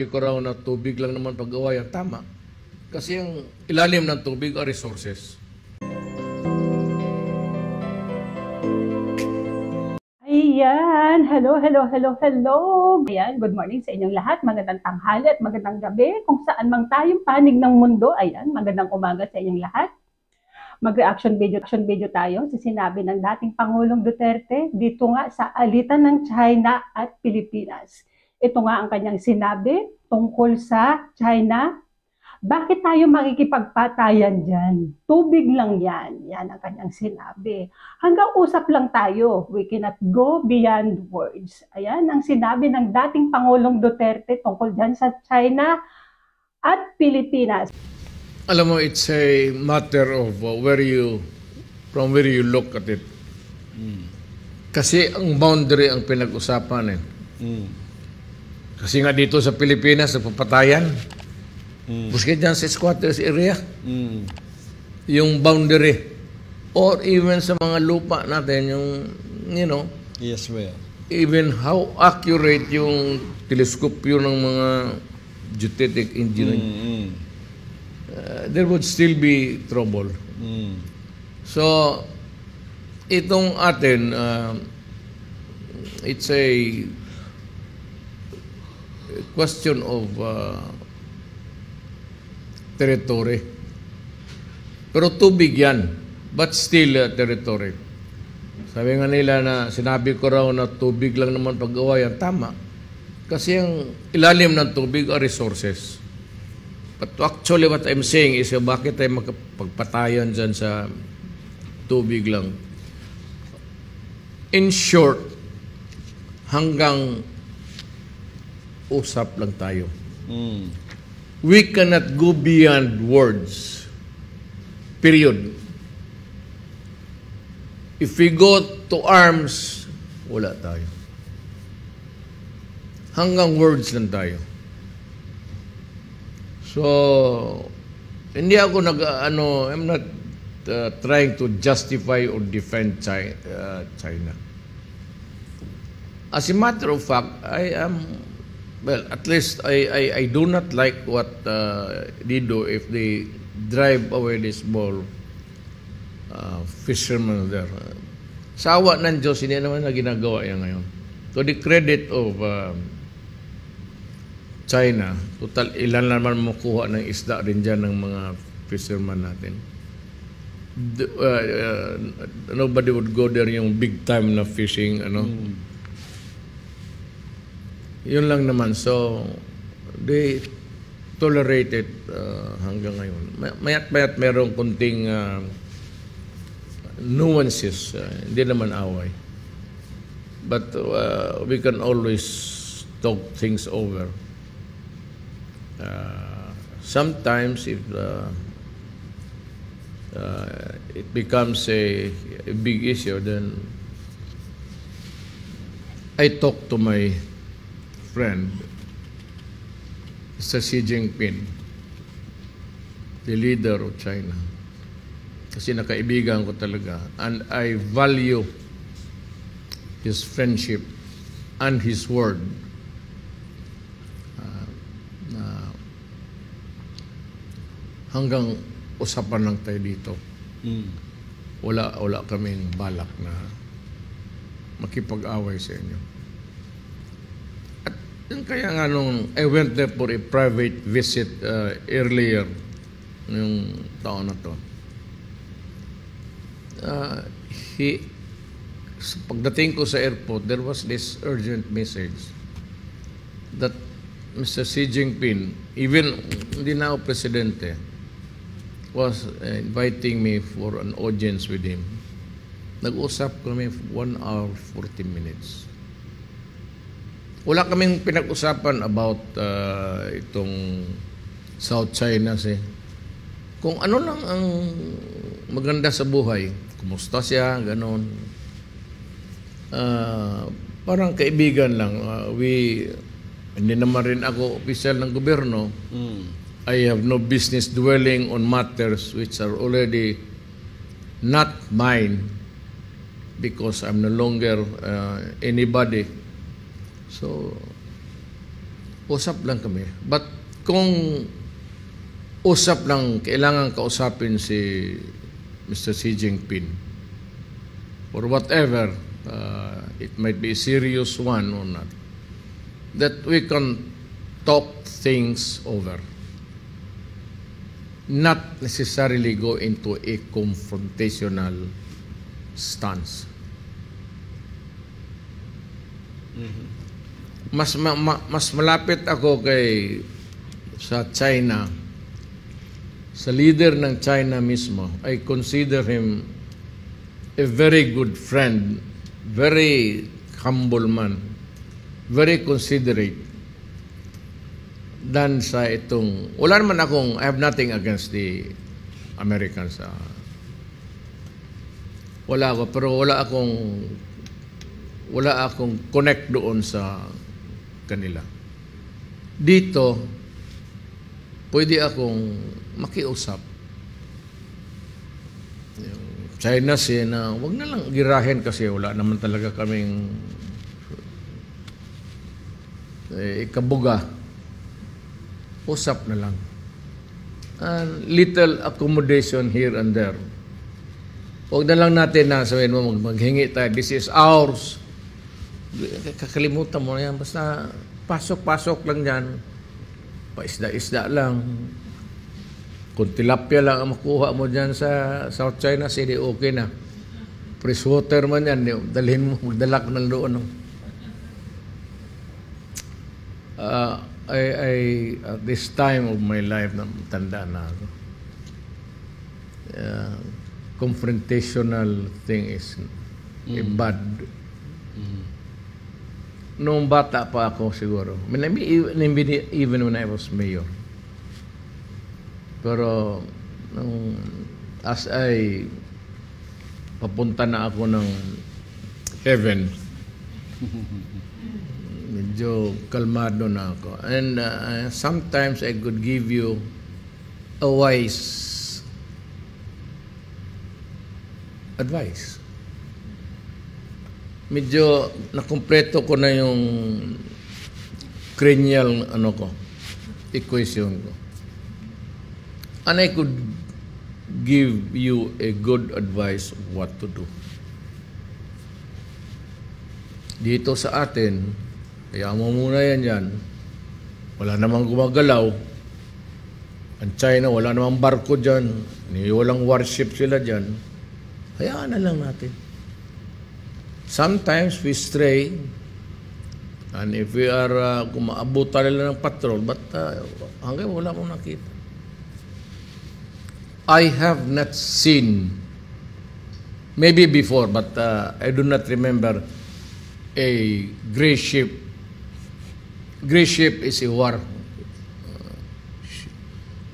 ko raw na tubig lang naman pag-awayan, tama. Kasi ang ilalim ng tubig are resources. Ayan, hello. Ayan, good morning sa inyong lahat. Magandang tanghali at magandang gabi. Kung saan mang tayong panig ng mundo, ayan, magandang umaga sa inyong lahat. Mag-reaction video tayo sa sinabi ng dating Pangulong Duterte dito nga sa alitan ng China at Pilipinas. Ito nga ang kanyang sinabi tungkol sa China. Bakit tayo makikipagpatayan dyan? Tubig lang yan. Yan ang kanyang sinabi. Hanggang usap lang tayo. We cannot go beyond words. Ayan ang sinabi ng dating Pangulong Duterte tungkol dyan sa China at Pilipinas. Alam mo, it's a matter of from where you look at it. Kasi ang boundary ang pinag-usapan eh. Kasi nga dito sa Pilipinas, nagpapatayan. Buski dyan sa squatters area. Yung boundary. Or even sa mga lupa natin, yung, you know. Yes, well. Even how accurate yung teleskopyo ng mga geodetic engineering. There would still be trouble. So, itong atin, it's a question of territory. Pero tubig yan, but still territory. Sabi nga nila na sinabi ko raw na tubig lang naman pag-awayan, tama. Kasi ang ilalim ng tubig are resources. But actually what I'm saying is bakit tayo magpagpatayan dyan sa tubig lang. In short, hanggang usap lang tayo. We cannot go beyond words. Period. If we go to arms, wala tayo. Hanggang words lang tayo. So, hindi ako I'm not trying to justify or defend China. As a matter of fact, at least I do not like what they do if they drive away this small fishermen there. Sa awa ng Diyos, hindi naman na ginagawa yan ngayon. To the credit of China, total ilan naman makuha ng isda rin dyan ng mga fishermen natin. Nobody would go there yung big time na fishing, Yun lang naman. So, they tolerate it hanggang ngayon. Mayat merong kunting nuances. Hindi naman away. But we can always talk things over. Sometimes if it becomes a big issue, then I talk to my friend, Mr. Xi Jinping, the leader of China. Kasi nakaibigan ko talaga. And I value his friendship and his word. Hanggang usapan lang tayo dito. Wala kaming balak na makipag-away sa inyo. At yun kaya nga nung I went there for a private visit earlier yung taon na to. Pagdating ko sa airport, there was this urgent message that Mr. Xi Jinping, even hindi na ako presidente, was inviting me for an audience with him. Nag-usap kami 1 hour 40 minutes. Wala kaming pinag-usapan about itong South China Sea. Kung ano lang ang maganda sa buhay, kumusta siya, ganon. Parang kaibigan lang. Hindi naman rin ako opisyal ng gobyerno. I have no business dwelling on matters which are already not mine because I'm no longer anybody. So, usap lang kami. But kung usap lang, kailangan kausapin si Mr. Xi Jinping or whatever, it might be a serious one or not, that we can talk things over, not necessarily go into a confrontational stance. Mas malapit ako sa China, sa leader ng China mismo. I consider him a very good friend, very humble man, very considerate, than sa itong, wala naman I have nothing against the Americans. Wala ako, pero wala akong connect doon sa kanila. Dito, pwede akong makiusap. China Sea na wag na lang girahin kasi wala naman talaga kaming ikabuga. Usap na lang. And little accommodation here and there. Huwag na lang natin na sabihin mo maghingi tayo. This is ours. Kakalimutan mo na yan. Basta pasok-pasok lang yan. Paisda-isda lang. Kung tilapia lang ang makuha mo dyan sa South China Sea, okay na. Fresh water man yan. Dalhin mo, magdalak ng doon. At this time of my life, tanda na ako. Confrontational thing is a bad. Noong bata pa ako siguro. I mean, even when I was mayor. Pero as I papunta na ako ng heaven, medyo kalmado na ako. And sometimes I could give you a wise advice. Medyo nakumpleto ko na yung cranial equation ko. And I could give you a good advice of what to do. Dito sa atin, kaya mo muna yan dyan. Wala namang gumagalaw. Ang China, wala namang barko dyan. Walang warship sila dyan. Hayaan na lang natin. Sometimes we stray, and if we are, kumaabutan nila ng patrol, but hanggang wala akong nakita. I have not seen, maybe before, but I do not remember a gray ship. Gray ship is a war.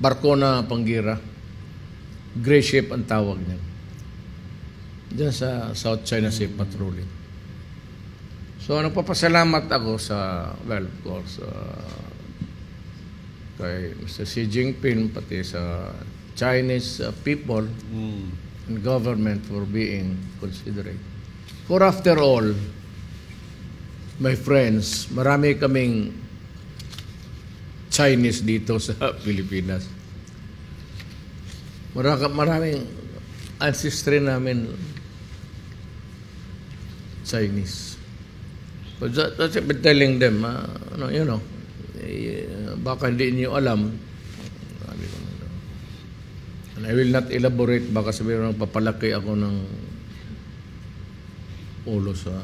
Barko na panggira. Gray ship ang tawag niya. Diyan sa South China Sea patrolling. So, nagpapasalamat ako sa, well, of course, kay Mr. Xi Jinping, pati sa Chinese people and government for being considerate. For after all, my friends, marami kaming Chinese dito sa Pilipinas. Maraming ancestry namin Chinese. But that's been telling them, baka hindi niyo alam. And I will not elaborate, baka sabihin ng papalaki ako ng ulo sa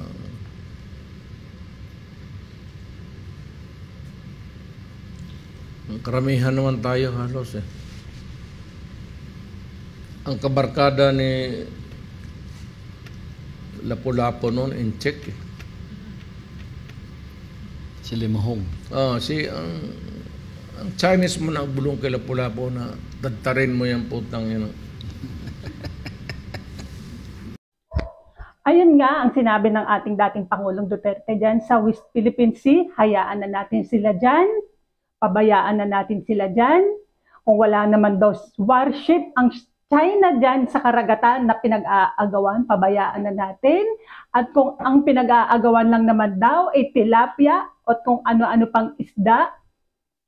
karamihan naman tayo halos Ang kabarkada ni Lapu-Lapu noon in Czech. Si Limahong. Ang Chinese mo na bulong kay Lapu-Lapu na dadtarin mo yung putang yun. Ayun nga ang sinabi ng ating dating Pangulong Duterte dyan sa West Philippine Sea. Hayaan na natin sila dyan. Pabayaan na natin sila dyan. Kung wala naman daw warship ang China dyan sa karagatan na pinag-aagawan, pabayaan na natin. At kung ang pinag-aagawan lang naman daw ay tilapia at kung ano-ano pang isda,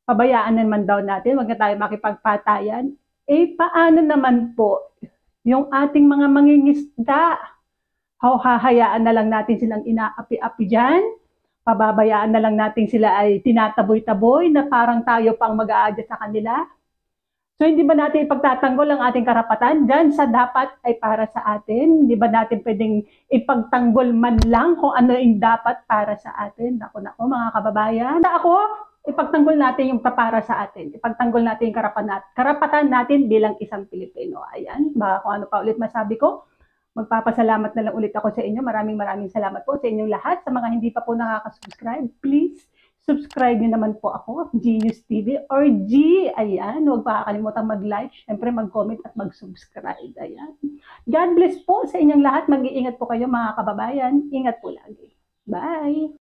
pabayaan naman daw natin, wag na tayo makipagpatayan. Eh, paano naman po yung ating mga mangingisda? Hahayaan na lang natin silang inaapi-api dyan? Pababayaan na lang natin sila ay tinataboy-taboy na parang tayo pang mag-a-adjust sa kanila? So, hindi ba natin ipagtatanggol ang ating karapatan dyan sa dapat ay para sa atin? Hindi ba natin pwedeng ipagtanggol man lang kung ano yung dapat para sa atin? Naku, mga kababayan. Ako, ipagtanggol natin yung para sa atin. Ipagtanggol natin yung karapatan natin bilang isang Pilipino. Ayan, baka kung ano pa ulit masabi ko. Magpapasalamat na lang ulit ako sa inyo. Maraming salamat po sa inyong lahat. Sa mga hindi pa po nakaka-subscribe, please subscribe nyo naman po ako, Genius TV or G. Ayan, huwag pa kakalimutang mag-like, syempre mag-comment at mag-subscribe. Ayan. God bless po sa inyong lahat. Mag-iingat po kayo mga kababayan. Ingat po lagi. Bye!